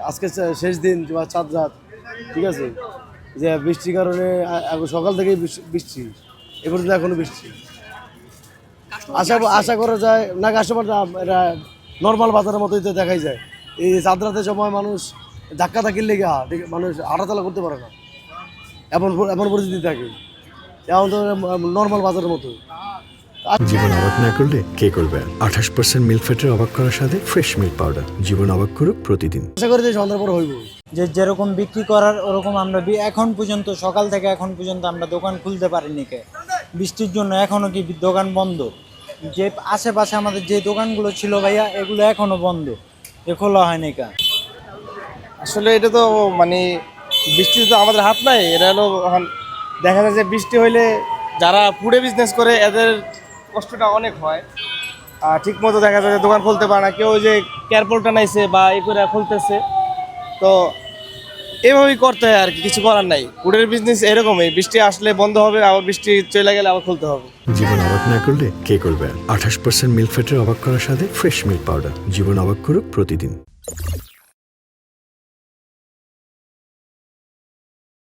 আজকে শেষ দিন বা চাঁদ রাত, ঠিক আছে, যে বৃষ্টির কারণে এখন সকাল থেকেই বৃষ্টি, এ পর্যন্ত এখনো বৃষ্টি। আশা করা যায় না, কাস্টমার এটা নর্মাল বাজারের মতোই তো দেখাই যায়। এই চাঁদ রাতের সময় মানুষ ধাক্কা ধাক্কির লেগে মানুষ হাঁটাচলা করতে পারে না, এমন এমন পরিস্থিতি থাকে। এখন তো নর্মাল বাজারের মতো। জীবন অবাক না করলে কে করবে? 28% মিল্ক ফ্যাটের অবাক করার সাথে ফ্রেশ মিল্ক পাউডার। জীবন অবাক করুক প্রতিদিন। আশা করি যে সন্ধ্যার পর হইব, যে যেরকম বিক্রি করার ওরকম আমরা এখন পর্যন্ত সকাল থেকে এখন পর্যন্ত আমরা দোকান খুলতে পারিনি। কে বৃষ্টির জন্য এখনও কি দোকান বন্ধ। যে আশেপাশে আমাদের যে দোকানগুলো ছিল ভাইয়া, এগুলো এখনও বন্ধ, এ খোলা হয়নি। কা আসলে এটা তো মানে বৃষ্টি তো আমাদের হাত নাই। এটা হলো এখন দেখা যায় যে বৃষ্টি হইলে যারা ফুডে বিজনেস করে এদের কষ্টটা অনেক হয়। আর ঠিক মতো দেখা যায় যে দোকান খুলতে পারে না, কেউ যে কেয়ারপোলটা নাইছে বা এই করে খুলতেছে, তো এভাবেই করতে হয় আর কি, কিছু করার নাই। ফুডের বিজনেস এরকমই, বৃষ্টি আসলে বন্ধ হবে, আবার বৃষ্টি চলে গেলে আবার খুলতে হবে। জীবন অবাক না করলে কে করবে? 28% মিল্ক ফ্যাটের অবাক করার সাথে ফ্রেশ মিল্ক পাউডার। জীবন অবাক করুক প্রতিদিন।